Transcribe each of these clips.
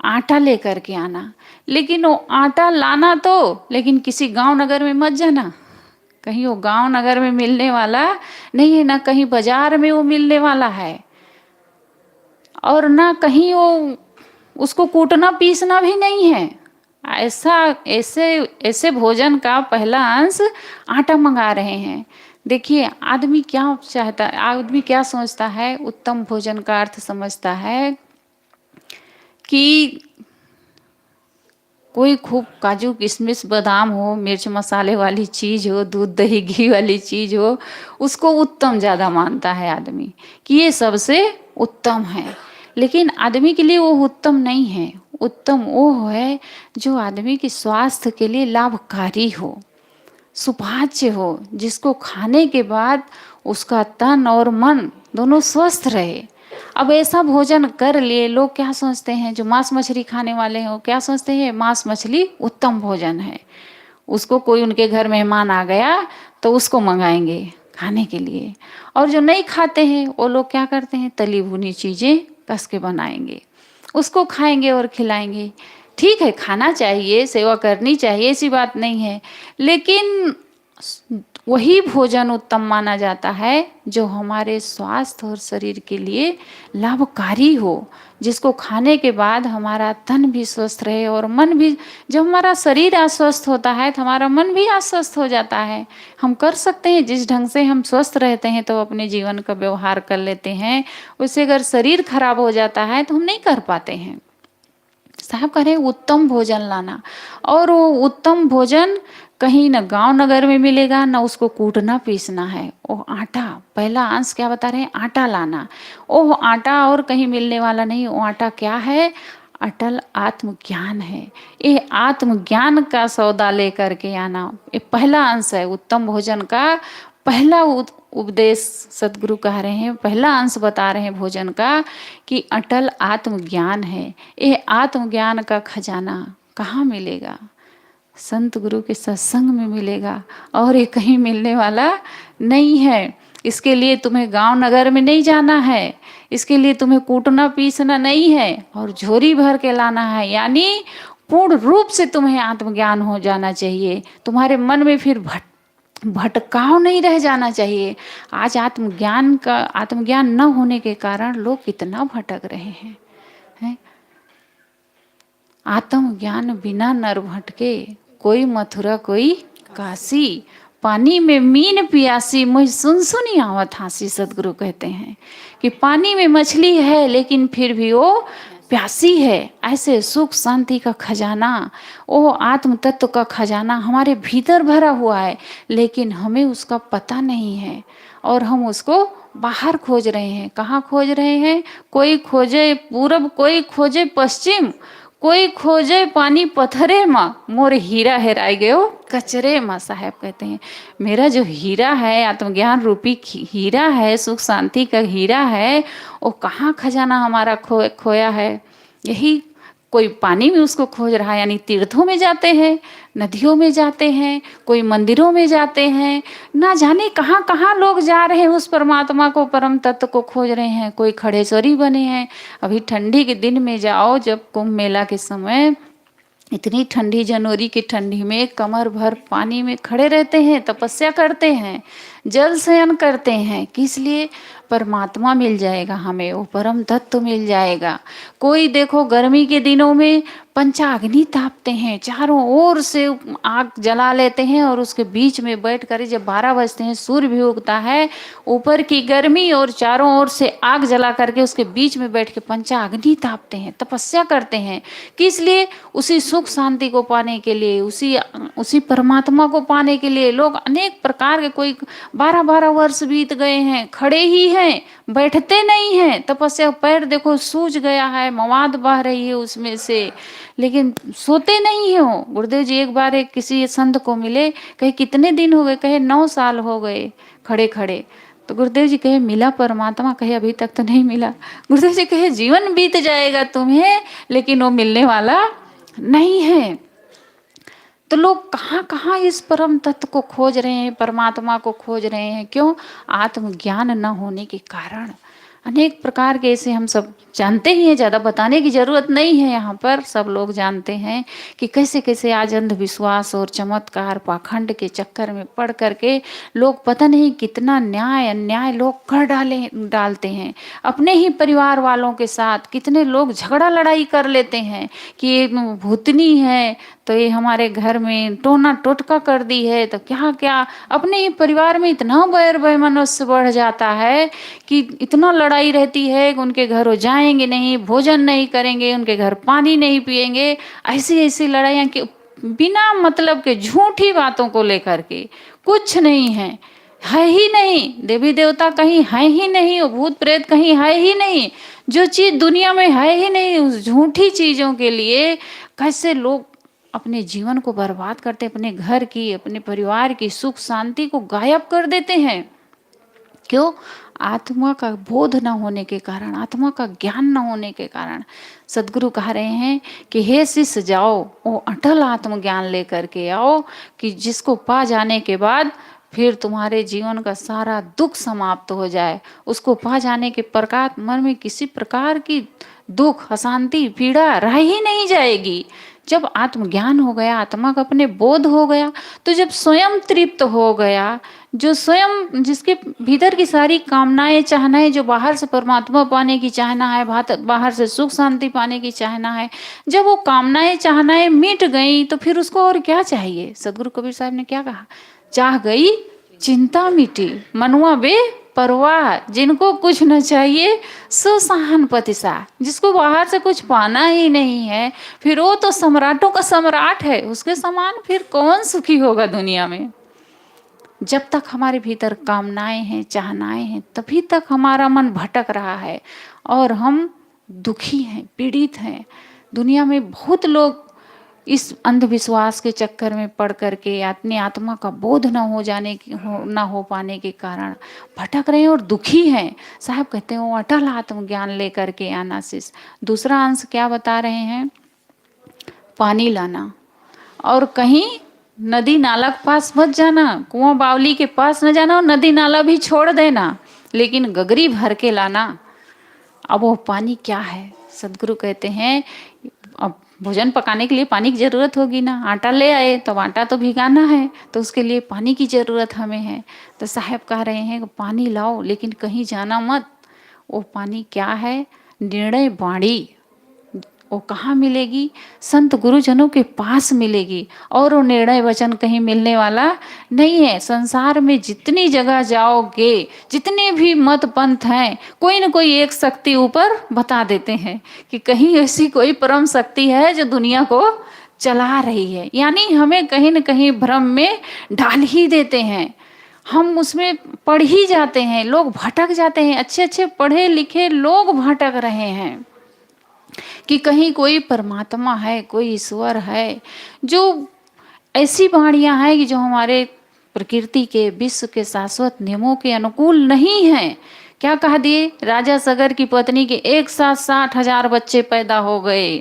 आटा लेकर के आना। लेकिन वो आटा लाना तो, लेकिन किसी गांव नगर में मत जाना, कहीं वो गांव नगर में मिलने वाला नहीं है, ना कहीं बाजार में वो मिलने वाला है, और ना कहीं वो उसको कूटना पीसना भी नहीं है। ऐसा ऐसे ऐसे भोजन का पहला अंश आटा मंगा रहे हैं। देखिए आदमी क्या चाहता है, आदमी क्या सोचता है, उत्तम भोजन का अर्थ समझता है कि कोई खूब काजू किशमिश बादाम हो, मिर्च मसाले वाली चीज हो, दूध दही घी वाली चीज हो, उसको उत्तम ज्यादा मानता है आदमी कि ये सबसे उत्तम है। लेकिन आदमी के लिए वो उत्तम नहीं है। उत्तम वो है जो आदमी के स्वास्थ्य के लिए लाभकारी हो, सुपाच्य हो, जिसको खाने के बाद उसका तन और मन दोनों स्वस्थ रहे। अब ऐसा भोजन कर लिए, लोग क्या सोचते हैं, जो मांस मछली खाने वाले हैं वो क्या सोचते हैं, मांस मछली उत्तम भोजन है, उसको कोई उनके घर मेहमान आ गया तो उसको मंगाएंगे खाने के लिए। और जो नहीं खाते हैं वो लोग क्या करते हैं, तली भुनी चीज़ें कस के बनाएंगे, उसको खाएंगे और खिलाएंगे। ठीक है, खाना चाहिए, सेवा करनी चाहिए, ऐसी बात नहीं है, लेकिन वही भोजन उत्तम माना जाता है जो हमारे स्वास्थ्य और शरीर के लिए लाभकारी हो, जिसको खाने के बाद हमारा तन भी स्वस्थ रहे और मन भी। जब हमारा शरीर अस्वस्थ होता है तो हमारा मन भी अस्वस्थ हो जाता है। हम कर सकते हैं जिस ढंग से हम स्वस्थ रहते हैं तो अपने जीवन का व्यवहार कर लेते हैं, उससे अगर शरीर खराब हो जाता है तो हम नहीं कर पाते हैं। साहब कह रहे उत्तम भोजन लाना, और वो उत्तम भोजन कहीं न गांव नगर में मिलेगा, ना उसको कूटना पीसना है। वो आटा, पहला अंश क्या बता रहे हैं, आटा लाना। वो आटा और कहीं मिलने वाला नहीं, वो आटा क्या है, अटल आत्मज्ञान है। ये आत्मज्ञान का सौदा लेकर के आना, ये पहला अंश है उत्तम भोजन का। पहला उपदेश सदगुरु कह रहे हैं, पहला अंश बता रहे हैं भोजन का कि अटल आत्मज्ञान है। ये आत्मज्ञान का खजाना कहाँ मिलेगा, संत गुरु के सत्संग में मिलेगा, और ये कहीं मिलने वाला नहीं है। इसके लिए तुम्हें गांव नगर में नहीं जाना है, इसके लिए तुम्हें कूटना पीसना नहीं है और झोरी भर के लाना है। यानी पूर्ण रूप से तुम्हें आत्मज्ञान हो जाना चाहिए, तुम्हारे मन में फिर भटकाव नहीं रह जाना चाहिए। आज आत्मज्ञान न होने के कारण लोग कितना भटक रहे हैं। आत्मज्ञान बिना नर भटके, कोई मथुरा कोई काशी, पानी में मीन पियासी मुझ सुन सुनी आवत हंसी। सदगुरु कहते हैं कि पानी में मछली है लेकिन फिर भी वो प्यासी है। ऐसे सुख शांति का खजाना, वो आत्म तत्व का खजाना हमारे भीतर भरा हुआ है, लेकिन हमें उसका पता नहीं है और हम उसको बाहर खोज रहे हैं। कहाँ खोज रहे हैं, कोई खोजे पूरब, कोई खोजे पश्चिम, कोई खोजे पानी पत्थरे माँ, मोर हीरा हेराय गयो कचरे माँ। साहब कहते हैं मेरा जो हीरा है, आत्मज्ञान रूपी हीरा है, सुख शांति का हीरा है, वो कहाँ खजाना हमारा खोया है। यही कोई पानी में उसको खोज रहा है, यानी तीर्थों में जाते हैं, नदियों में जाते हैं, कोई मंदिरों में जाते हैं, ना जाने कहाँ कहाँ लोग जा रहे हैं उस परमात्मा को, परम तत्व को खोज रहे हैं। कोई खड़ेश्वरी बने हैं। अभी ठंडी के दिन में जाओ, जब कुंभ मेला के समय इतनी ठंडी, जनवरी की ठंडी में कमर भर पानी में खड़े रहते हैं, तपस्या करते हैं, जल शयन करते हैं। किस लिए, परमात्मा मिल जाएगा हमें, वो परम तत्व मिल जाएगा। कोई देखो गर्मी के दिनों में पंचाग्नि तापते हैं, चारों ओर से आग जला लेते हैं और उसके बीच में बैठ कर जब 12 बजते हैं, सूर्य भी उगता है, ऊपर की गर्मी और चारों ओर से आग जला करके उसके बीच में बैठ के पंचाग्नि तापते हैं, तपस्या करते हैं। किस लिए, उसी सुख शांति को पाने के लिए, उसी परमात्मा को पाने के लिए। लोग अनेक प्रकार के, कोई 12-12 वर्ष बीत गए हैं, खड़े ही हैं, बैठते नहीं हैं, तपस्या, पैर देखो सूज गया है, मवाद बह रही है उसमें से, लेकिन सोते नहीं हो। गुरुदेव जी एक बार एक किसी संत को मिले, कहे कितने दिन हो गए, कहे 9 साल हो गए खड़े खड़े। तो गुरुदेव जी कहे मिला परमात्मा, कहे अभी तक तो नहीं मिला। गुरुदेव जी कहे जीवन बीत जाएगा तुम्हें, लेकिन वो मिलने वाला नहीं है। तो लोग कहाँ कहाँ इस परम तत्व को खोज रहे हैं, परमात्मा को खोज रहे हैं। क्यों, आत्मज्ञान न होने के कारण। अनेक प्रकार के ऐसे हम सब जानते ही हैं, ज़्यादा बताने की जरूरत नहीं है, यहाँ पर सब लोग जानते हैं कि कैसे कैसे आज अंधविश्वास और चमत्कार पाखंड के चक्कर में पड़ करके लोग पता नहीं कितना न्याय अन्याय लोग कर डालते हैं। अपने ही परिवार वालों के साथ कितने लोग झगड़ा लड़ाई कर लेते हैं कि ये भूतनी है तो ये हमारे घर में टोना टोटका कर दी है, तो क्या क्या अपने ही परिवार में इतना बैर वैमनस्य बढ़ जाता है कि इतना लड़ाई रहती है कि उनके घर वो जाएंगे नहीं, भोजन नहीं करेंगे, उनके घर पानी नहीं पिएंगे। ऐसी ऐसी लड़ाइयाँ कि बिना मतलब के झूठी बातों को लेकर के कुछ नहीं है ही नहीं, देवी देवता कहीं है ही नहीं, वो भूत प्रेत कहीं है ही नहीं, जो चीज दुनिया में है ही नहीं, उस झूठी चीजों के लिए कैसे लोग अपने जीवन को बर्बाद करते, अपने घर की अपने परिवार की सुख शांति को गायब कर देते हैं। क्यों? आत्मा का बोध न होने के कारण, आत्मा का ज्ञान न होने के कारण। सदगुरु कह रहे हैं कि हे शिष्य जाओ, वो अटल आत्मज्ञान लेकर के आओ कि जिसको पा जाने के बाद फिर तुम्हारे जीवन का सारा दुख समाप्त हो जाए। उसको पा जाने के प्रकार मन में किसी प्रकार की दुख अशांति पीड़ा रह ही नहीं जाएगी। जब आत्मज्ञान हो गया, आत्मा का अपने बोध हो गया, तो जब स्वयं तृप्त हो गया, जो स्वयं जिसके भीतर की सारी कामनाएं चाहनाएं, जो बाहर से परमात्मा पाने की चाहना है, बाहर से सुख शांति पाने की चाहना है, जब वो कामनाएं चाहनाएं मिट गई तो फिर उसको और क्या चाहिए? सदगुरु कबीर साहब ने क्या कहा? चाह गई चिंता मिटी, मनुआ बे परवाह, जिनको कुछ न चाहिए सो सहानुभूति सा। जिसको बाहर से कुछ पाना ही नहीं है, फिर वो तो सम्राटों का सम्राट है, उसके समान फिर कौन सुखी होगा दुनिया में। जब तक हमारे भीतर कामनाएं हैं, चाहनाएं हैं, तभी तक हमारा मन भटक रहा है और हम दुखी हैं, पीड़ित हैं। दुनिया में बहुत लोग इस अंधविश्वास के चक्कर में पड़ करके अपनी आत्मा का बोध न हो पाने के कारण भटक रहे हैं और दुखी हैं। साहब कहते हैं वो अटल आत्मज्ञान लेकर के आना। शिष्य दूसरा अंश क्या बता रहे हैं? पानी लाना, और कहीं नदी नाला के पास मत जाना, कुआं बावली के पास न जाना, और नदी नाला भी छोड़ देना, लेकिन गगरी भर के लाना। अब वो पानी क्या है? सदगुरु कहते हैं अब भोजन पकाने के लिए पानी की जरूरत होगी ना, आटा ले आए तो आटा तो भिगाना है, तो उसके लिए पानी की जरूरत हमें है। तो साहब कह रहे हैं कि पानी लाओ, लेकिन कहीं जाना मत। वो पानी क्या है? निर्णय बाणी। वो कहाँ मिलेगी? संत गुरुजनों के पास मिलेगी, और वो निर्णय वचन कहीं मिलने वाला नहीं है। संसार में जितनी जगह जाओगे, जितने भी मत पंथ हैं, कोई न कोई एक शक्ति ऊपर बता देते हैं कि कहीं ऐसी कोई परम शक्ति है जो दुनिया को चला रही है। यानी हमें कहीं न कहीं भ्रम में डाल ही देते हैं, हम उसमें पढ़ ही जाते हैं, लोग भटक जाते हैं। अच्छे अच्छे पढ़े लिखे लोग भटक रहे हैं कि कहीं कोई परमात्मा है, कोई ईश्वर है। जो ऐसी वाणियां हैं कि जो हमारे प्रकृति के, विश्व के शाश्वत नियमों के अनुकूल नहीं है। क्या कह दिए? राजा सगर की पत्नी के एक साथ 60,000 बच्चे पैदा हो गए।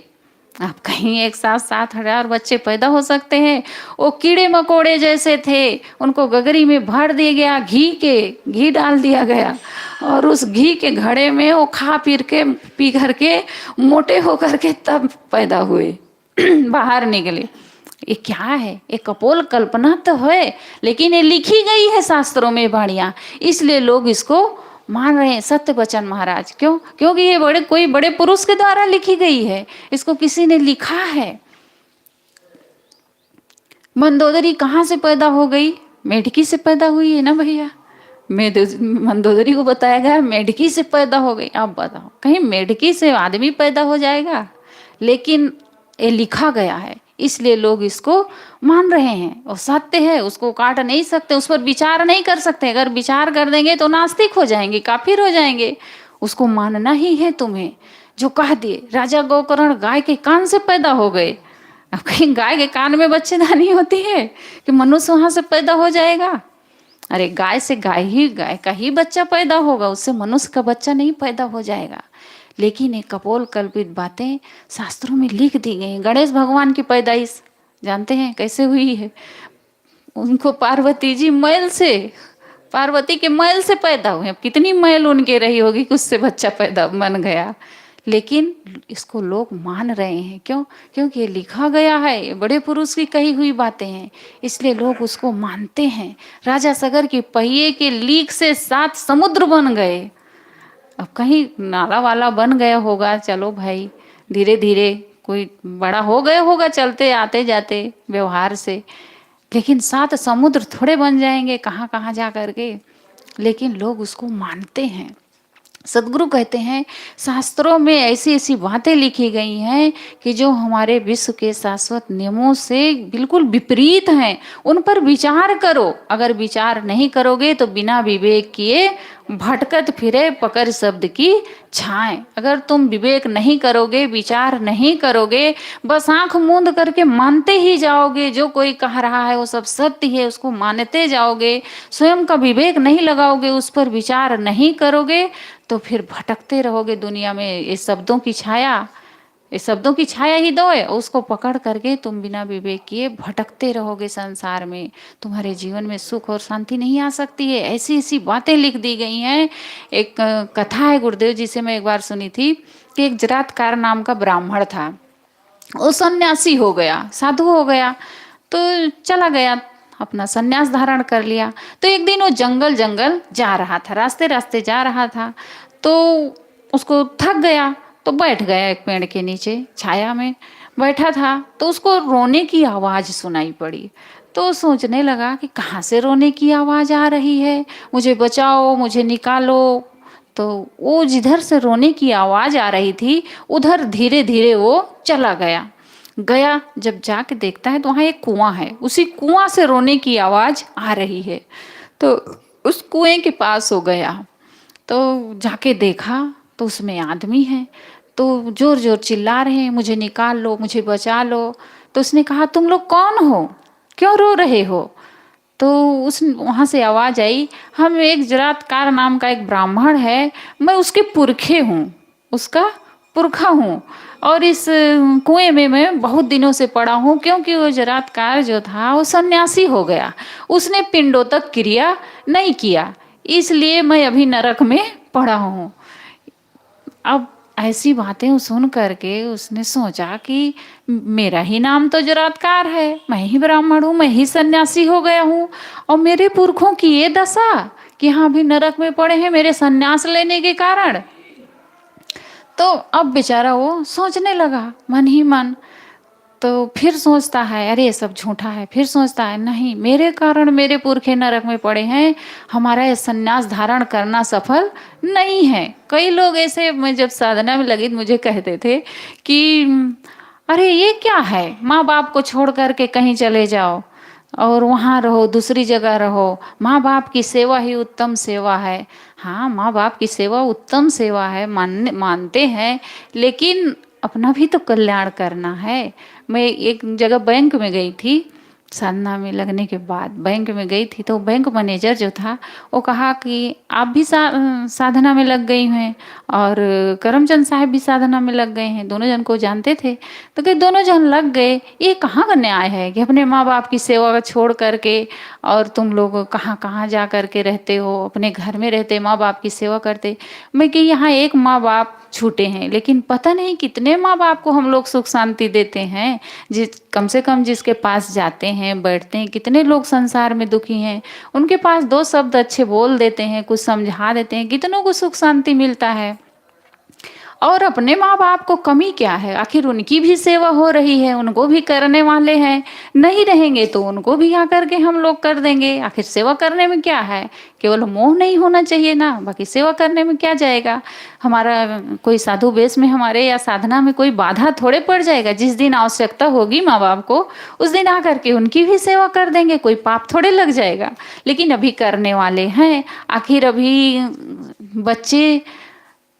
अब कहीं एक साथ 60,000 बच्चे पैदा हो सकते हैं? वो कीड़े मकोड़े जैसे थे, उनको गगरी में भर दिया गया, घी डाल दिया गया, और उस घी के घड़े में वो खा पी करके मोटे होकर के तब पैदा हुए बाहर निकले। ये क्या है? ये कपोल कल्पना तो है, लेकिन ये लिखी गई है शास्त्रों में वाणियां, इसलिए लोग इसको मान रहे हैं सत्य वचन महाराज। क्यों? क्योंकि ये कोई बड़े पुरुष के द्वारा लिखी गई है, इसको किसी ने लिखा है। मंदोदरी कहाँ से पैदा हो गई? मेढकी से पैदा हुई है ना भैया। मंदोदरी को बताया गया मेढकी से पैदा हो गई। अब बताओ, कहीं मेढकी से आदमी पैदा हो जाएगा? लेकिन ये लिखा गया है, इसलिए लोग इसको मान रहे हैं। और सत्य है, उसको काट नहीं सकते, उस पर विचार नहीं कर सकते। अगर विचार कर देंगे तो नास्तिक हो जाएंगे, काफिर हो जाएंगे। उसको मानना ही है तुम्हें। जो कह दिए राजा गोकर्ण गाय के कान से पैदा हो गए। अब कहीं गाय के कान में बच्चेदानी होती है कि मनुष्य वहां से पैदा हो जाएगा? अरे गाय से गाय का ही बच्चा पैदा होगा, उससे मनुष्य का बच्चा नहीं पैदा हो जाएगा। लेकिन ये कपोल कल्पित बातें शास्त्रों में लिख दी गई। गणेश भगवान की पैदाइश जानते हैं कैसे हुई है? उनको पार्वती जी मैल से पार्वती के मैल से पैदा हुए, अब कितनी मैल उनके रही होगी कि उससे बच्चा पैदा बन गया, लेकिन इसको लोग मान रहे हैं। क्यों? क्योंकि ये लिखा गया है, ये बड़े पुरुष की कही हुई बातें हैं, इसलिए लोग उसको मानते हैं। राजा सगर के पहिए के लीक से 7 समुद्र बन गए। अब कहीं नाला वाला बन गया होगा, चलो भाई धीरे धीरे कोई बड़ा हो गया होगा चलते आते जाते व्यवहार से, लेकिन 7 समुद्र थोड़े बन जाएंगे कहाँ कहाँ जा करके, लेकिन लोग उसको मानते हैं। सदगुरु कहते हैं शास्त्रों में ऐसी ऐसी बातें लिखी गई हैं कि जो हमारे विश्व के शाश्वत नियमों से बिल्कुल विपरीत हैं, उन पर विचार करो। अगर विचार नहीं करोगे तो बिना विवेक किए भटकत फिरे पकड़ शब्द की छाएं। अगर तुम विवेक नहीं करोगे, विचार नहीं करोगे, बस आंख मूंद करके मानते ही जाओगे, जो कोई कह रहा है वो सब सत्य है उसको मानते जाओगे, स्वयं का विवेक नहीं लगाओगे, उस पर विचार नहीं करोगे, तो फिर भटकते रहोगे दुनिया में। ये शब्दों की छाया, ये शब्दों की छाया ही दो है, उसको पकड़ करके तुम बिना विवेक किए भटकते रहोगे संसार में। तुम्हारे जीवन में सुख और शांति नहीं आ सकती है। ऐसी ऐसी बातें लिख दी गई हैं। एक कथा है गुरुदेव जी से मैं एक बार सुनी थी कि एक जरातकार नाम का ब्राह्मण था, वो सन्यासी हो गया, साधु हो गया, तो चला गया अपना सन्यास धारण कर लिया। तो एक दिन वो जंगल जंगल जा रहा था, रास्ते रास्ते जा रहा था, तो उसको थक गया तो बैठ गया एक पेड़ के नीचे, छाया में बैठा था। तो उसको रोने की आवाज़ सुनाई पड़ी, तो सोचने लगा कि कहाँ से रोने की आवाज़ आ रही है, मुझे बचाओ, मुझे निकालो। तो वो जिधर से रोने की आवाज़ आ रही थी उधर धीरे धीरे वो चला गया। गया जब जाके देखता है तो वहाँ एक कुआं है, उसी कुआं से रोने की आवाज़ आ रही है। तो उस कुएं के पास हो गया, तो जाके देखा तो उसमें आदमी है, तो जोर जोर चिल्ला रहे हैं, मुझे निकाल लो, मुझे बचा लो। तो उसने कहा तुम लोग कौन हो, क्यों रो रहे हो? तो उस वहाँ से आवाज़ आई, हम एक जरातकार नाम का एक ब्राह्मण है, मैं उसके पुरखे हूँ, उसका पुरखा हूँ, और इस कुएं में मैं बहुत दिनों से पड़ा हूँ, क्योंकि वो जरातकार जो था वो सन्यासी हो गया, उसने पिंडों तक क्रिया नहीं किया, इसलिए मैं अभी नरक में पड़ा हूँ। अब ऐसी बातें सुन करके उसने सोचा कि मेरा ही नाम तो जरातकार है, मैं ही ब्राह्मण हूँ, मैं ही सन्यासी हो गया हूँ, और मेरे पुरखों की ये दशा कि हाँ भी नरक में पड़े हैं मेरे सन्यास लेने के कारण। तो अब बेचारा वो सोचने लगा मन ही मन, तो फिर सोचता है अरे ये सब झूठा है, फिर सोचता है नहीं, मेरे कारण मेरे पुरखे नरक में पड़े हैं, हमारा ये सन्यास धारण करना सफल नहीं है। कई लोग ऐसे, मैं जब साधना में लगी मुझे कहते थे कि अरे ये क्या है, माँ बाप को छोड़ करके कहीं चले जाओ और वहाँ रहो, दूसरी जगह रहो, माँ बाप की सेवा ही उत्तम सेवा है। हाँ, माँ बाप की सेवा उत्तम सेवा है, मानते हैं, लेकिन अपना भी तो कल्याण करना है। मैं एक जगह बैंक में गई थी, साधना में लगने के बाद बैंक में गई थी, तो बैंक मैनेजर जो था वो कहा कि आप भी साधना में लग गई हैं और करमचंद साहब भी साधना में लग गए हैं, दोनों जन को जानते थे। तो कहे दोनों जन लग गए, ये कहाँ का न्याय है कि अपने माँ बाप की सेवा छोड़ करके और तुम लोग कहाँ कहाँ जा करके रहते हो, अपने घर में रहते माँ बाप की सेवा करते। मैं कि यहाँ एक माँ बाप छूटे हैं, लेकिन पता नहीं कितने माँ बाप को हम लोग सुख शांति देते हैं। कम से कम जिसके पास जाते हैं बैठते हैं, कितने लोग संसार में दुखी हैं, उनके पास 2 शब्द अच्छे बोल देते हैं, कुछ समझा देते हैं, कितनों को सुख शांति मिलता है। और अपने माँ बाप को कमी क्या है, आखिर उनकी भी सेवा हो रही है, उनको भी करने वाले हैं, नहीं रहेंगे तो उनको भी आकर के हम लोग कर देंगे। आखिर सेवा करने में क्या है, केवल मोह नहीं होना चाहिए ना, बाकी सेवा करने में क्या जाएगा। हमारा कोई साधु वेश में हमारे या साधना में कोई बाधा थोड़े पड़ जाएगा। जिस दिन आवश्यकता होगी माँ बाप को उस दिन आकर के उनकी भी सेवा कर देंगे, कोई पाप थोड़े लग जाएगा। लेकिन अभी करने वाले हैं, आखिर अभी बच्चे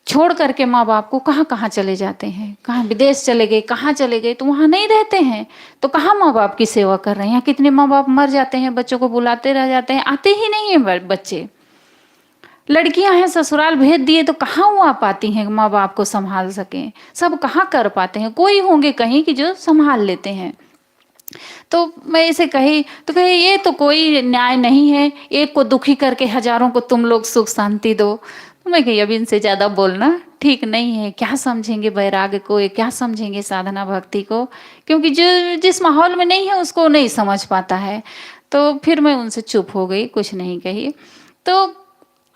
छोड़ करके माँ बाप को कहाँ कहाँ चले जाते हैं, कहाँ विदेश चले गए, कहाँ चले गए, तो वहाँ नहीं रहते हैं, तो कहाँ माँ बाप की सेवा कर रहे हैं। यहाँ कितने माँ बाप मर जाते हैं, बच्चों को बुलाते रह जाते हैं, आते ही नहीं है बच्चे। लड़कियां हैं ससुराल भेज दिए तो कहाँ वो आ पाती हैं माँ बाप को संभाल सकें, सब कहाँ कर पाते हैं, कोई होंगे कहीं कि जो संभाल लेते हैं। तो मैं इसे कही तो कहे ये तो कोई न्याय नहीं है, एक को दुखी करके हजारों को तुम लोग सुख शांति दो। तो मैं कही अब इनसे ज्यादा बोलना ठीक नहीं है, क्या समझेंगे वैराग्य को, ये क्या समझेंगे साधना भक्ति को, क्योंकि जो जिस माहौल में नहीं है उसको नहीं समझ पाता है। तो फिर मैं उनसे चुप हो गई, कुछ नहीं कही। तो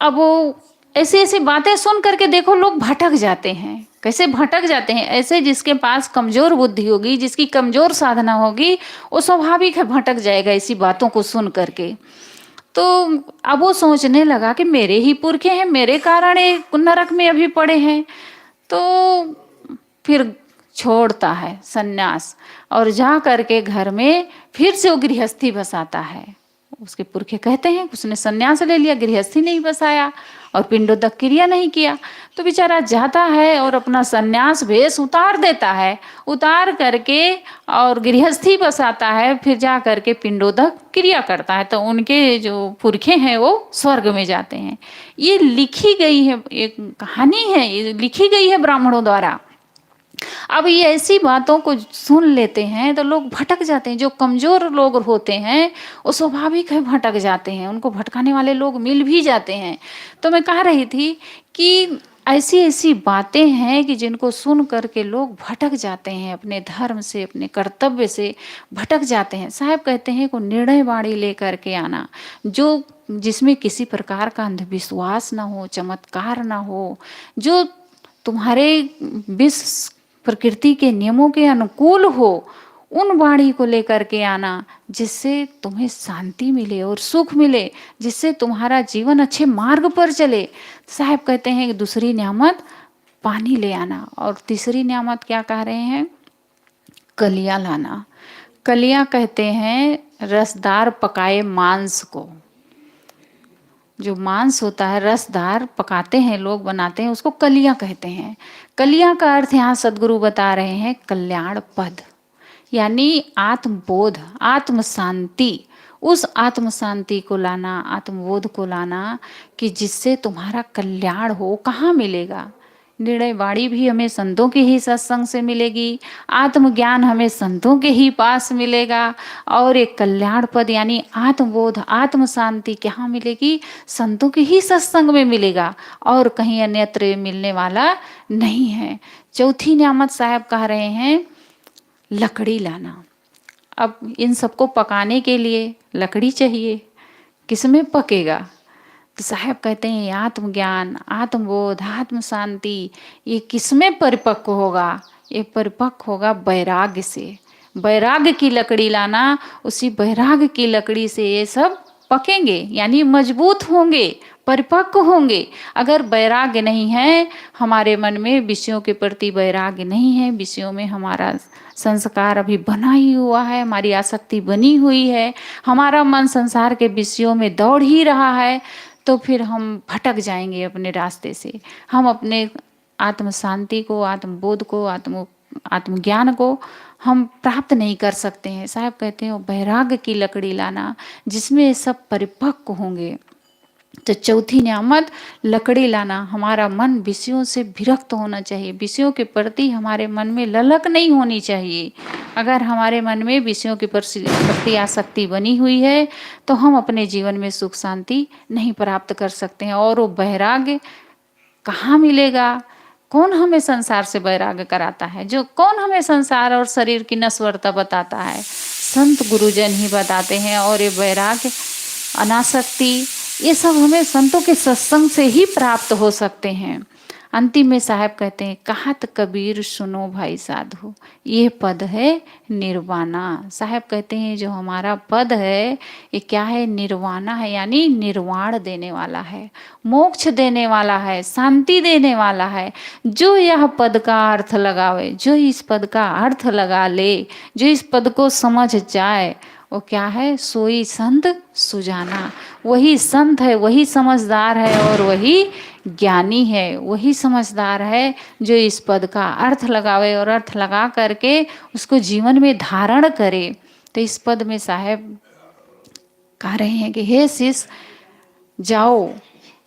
अब वो ऐसी ऐसी बातें सुन करके देखो लोग भटक जाते हैं, कैसे भटक जाते हैं, ऐसे जिसके पास कमजोर बुद्धि होगी, जिसकी कमजोर साधना होगी, वो स्वाभाविक है भटक जाएगा इसी बातों को सुन करके। तो अब वो सोचने लगा कि मेरे ही पुरखे हैं, मेरे कारण ये नरक में अभी पड़े हैं। तो फिर छोड़ता है सन्यास और जा करके घर में फिर से वो गृहस्थी बसाता है। उसके पुरखे कहते हैं उसने सन्यास ले लिया, गृहस्थी नहीं बसाया और पिंडोदक क्रिया नहीं किया। तो बेचारा जाता है और अपना सन्यास भेष उतार देता है, उतार करके और गृहस्थी बसाता है, फिर जा करके पिंडोदक क्रिया करता है। तो उनके जो पुरखे हैं वो स्वर्ग में जाते हैं। ये लिखी गई है, एक कहानी है, ये लिखी गई है ब्राह्मणों द्वारा। अब ये ऐसी बातों को सुन लेते हैं तो लोग भटक जाते हैं, जो कमजोर लोग होते हैं वो स्वाभाविक है भटक जाते हैं, उनको भटकाने वाले लोग मिल भी जाते हैं। तो मैं कह रही थी कि ऐसी ऐसी बातें हैं कि जिनको सुन करके लोग भटक जाते हैं, अपने धर्म से अपने कर्तव्य से भटक जाते हैं। साहब कहते हैं को निर्णय बाड़ी लेकर के आना, जो जिसमें किसी प्रकार का अंधविश्वास ना हो, चमत्कार ना हो, जो तुम्हारे विश्व प्रकृति के नियमों के अनुकूल हो, उन वाणी को लेकर के आना जिससे तुम्हें शांति मिले और सुख मिले, जिससे तुम्हारा जीवन अच्छे मार्ग पर चले। साहब कहते हैं कि दूसरी नियामत पानी ले आना, और तीसरी नियामत क्या कह रहे हैं, कलिया लाना। कलिया कहते हैं रसदार पकाए मांस को, जो मांस होता है रसदार पकाते हैं लोग, बनाते हैं, उसको कलियां कहते हैं। कलियां का अर्थ यहाँ सदगुरु बता रहे हैं कल्याण पद, यानी आत्मबोध, आत्म शांति। उस आत्म शांति को लाना, आत्मबोध को लाना कि जिससे तुम्हारा कल्याण हो। कहाँ मिलेगा, निर्णय वाणी भी हमें संतों के ही सत्संग से मिलेगी, आत्मज्ञान हमें संतों के ही पास मिलेगा, और एक कल्याण पद यानी आत्मबोध, आत्म शांति कहाँ मिलेगी, संतों के ही सत्संग में मिलेगा, और कहीं अन्यत्र मिलने वाला नहीं है। चौथी नियामत साहब कह रहे हैं लकड़ी लाना। अब इन सबको पकाने के लिए लकड़ी चाहिए, किसमें पकेगा। तो साहब कहते हैं आत्मज्ञान, आत्मबोध, आत्म शांति ये किसमें परिपक्व होगा, ये परिपक्व होगा वैराग्य से। वैराग्य की लकड़ी लाना, उसी वैराग्य की लकड़ी से ये सब पकेंगे, यानी मजबूत होंगे, परिपक्व होंगे। अगर वैराग्य नहीं है हमारे मन में, विषयों के प्रति वैराग्य नहीं है, विषयों में हमारा संस्कार अभी बना ही हुआ है, हमारी आसक्ति बनी हुई है, हमारा मन संसार के विषयों में दौड़ ही रहा है, तो फिर हम भटक जाएंगे अपने रास्ते से। हम अपने आत्म शांति को, आत्मबोध को, आत्मज्ञान को हम प्राप्त नहीं कर सकते हैं। साहब कहते हैं वैराग्य की लकड़ी लाना जिसमें ये सब परिपक्व होंगे। तो चौथी नियामत लकड़ी लाना, हमारा मन विषयों से विरक्त होना चाहिए, विषयों के प्रति हमारे मन में ललक नहीं होनी चाहिए। अगर हमारे मन में विषयों के प्रति आसक्ति बनी हुई है तो हम अपने जीवन में सुख शांति नहीं प्राप्त कर सकते हैं। और वो वैराग्य कहाँ मिलेगा, कौन हमें संसार से वैराग्य कराता है, जो कौन हमें संसार और शरीर की नश्वरता बताता है, संत गुरुजन ही बताते हैं। और ये वैराग्य, अनासक्ति, ये सब हमें संतों के सत्संग से ही प्राप्त हो सकते हैं। अंतिम में साहब कहते हैं कहत कबीर सुनो भाई साधु, ये पद है निर्वाणा। साहब कहते हैं जो हमारा पद है ये क्या है, निर्वाणा है, यानी निर्वाण देने वाला है, मोक्ष देने वाला है, शांति देने वाला है। जो यह पद का अर्थ लगावे, जो इस पद का अर्थ लगा ले, जो इस पद को समझ जाए, वो क्या है, सोई संत सुजाना। वही संत है, वही समझदार है, और वही ज्ञानी है, वही समझदार है जो इस पद का अर्थ लगावे और अर्थ लगा करके उसको जीवन में धारण करे। तो इस पद में साहब कह रहे हैं कि हे शिष्य जाओ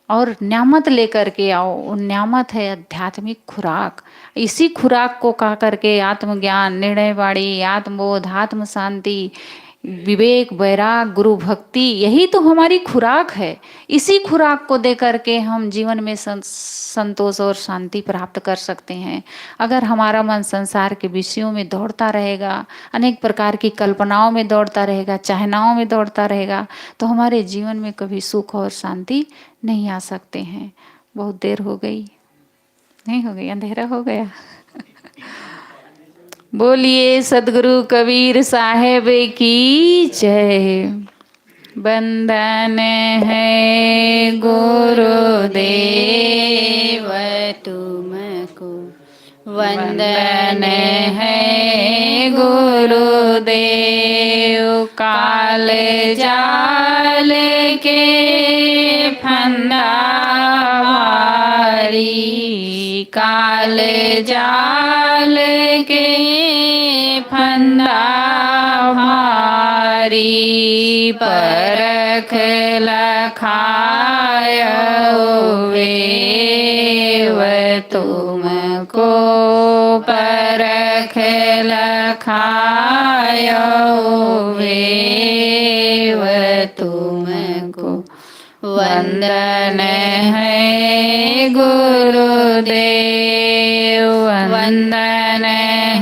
और न्यामत लेकर के आओ। न्यामत है आध्यात्मिक खुराक। इसी खुराक को खा करके आत्मज्ञान, निर्णय वाणी, आत्मबोध, आत्म शांति, विवेक, वैराग, गुरु भक्ति, यही तो हमारी खुराक है। इसी खुराक को दे करके हम जीवन में संतोष और शांति प्राप्त कर सकते हैं। अगर हमारा मन संसार के विषयों में दौड़ता रहेगा, अनेक प्रकार की कल्पनाओं में दौड़ता रहेगा, चाहनाओं में दौड़ता रहेगा, तो हमारे जीवन में कभी सुख और शांति नहीं आ सकते हैं। बहुत देर हो गई, नहीं हो गई, अंधेरा हो गया। बोलिए सदगुरु कबीर साहेब की जय। बंदन है गुरुदेव तुमको, वंदन है गुरुदेव। काल जाल के फंदा भारी, काल जाल के फंदा भारी। परख लखाय वेव तुमको, परख लखाय वेव तुमको। वंदन है गुरुदेव, वंदन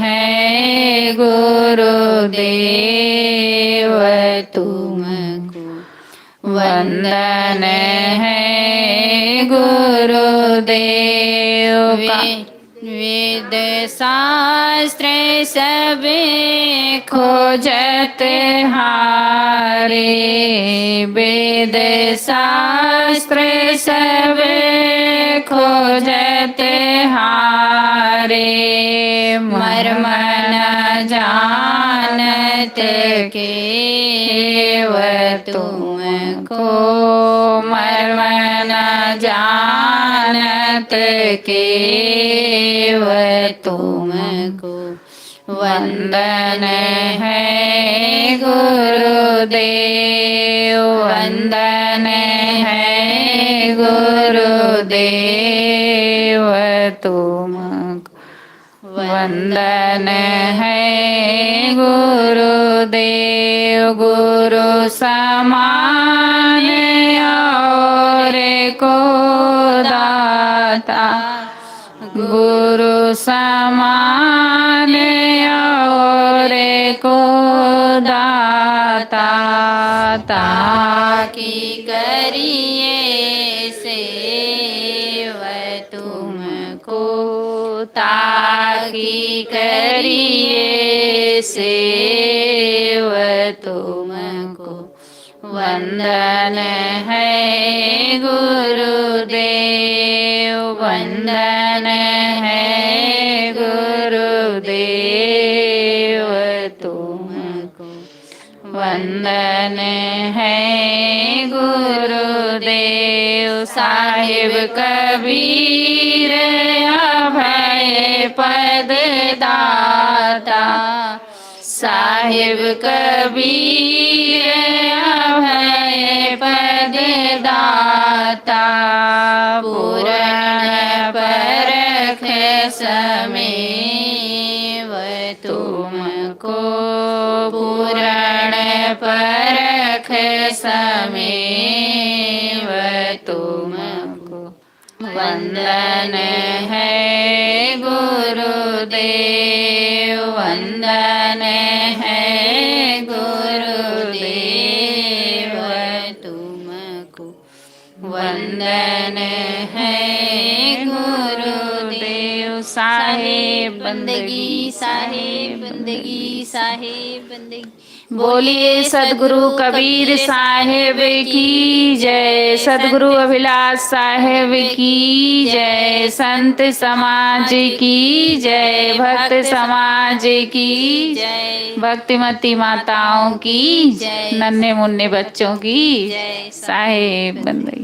है गुरुदेव तुमको, वंदन है गुरुदेव। वेद शास्त्र सब खोजत हारे, वेद शास्त्र सब खोजत हारे। मर्म न जानत केव तुमको, मर्म न जानत केव तुमको। वंदन है गुरुदेव, वंदन है गुरुदेव तुमको, वंदन है गुरुदेव। गुरु समान और को दाता, गुरु समान और को दाता। ताकि करिए सेव तुमको, ताकि करिए सेव तुमको। वंदन है गुरुदेव, वंदन है गुरुदेव तुमको, वंदन है गुरुदेव। साहिब कबीर अभय पद दाता, साहिब कबीर अभय पद दाता। पूर्ण परख समेव तुमको, पूर्ण परख समेव तुमको। वंदन है गुरुदेव, वंदन है गुरुदेव तुमको, वंदन है गुरुदेव। साहेब बंदगी, साहेब बंदगी, साहेब बंदगी। बोलिए सदगुरु कबीर साहेब की जय, सदगुरु अभिलाष साहेब की जय, संत समाज की जय, भक्त समाज की जय, भक्तिमती माताओं की जय, नन्हे मुन्ने बच्चों की जय। साहेब बंदगी।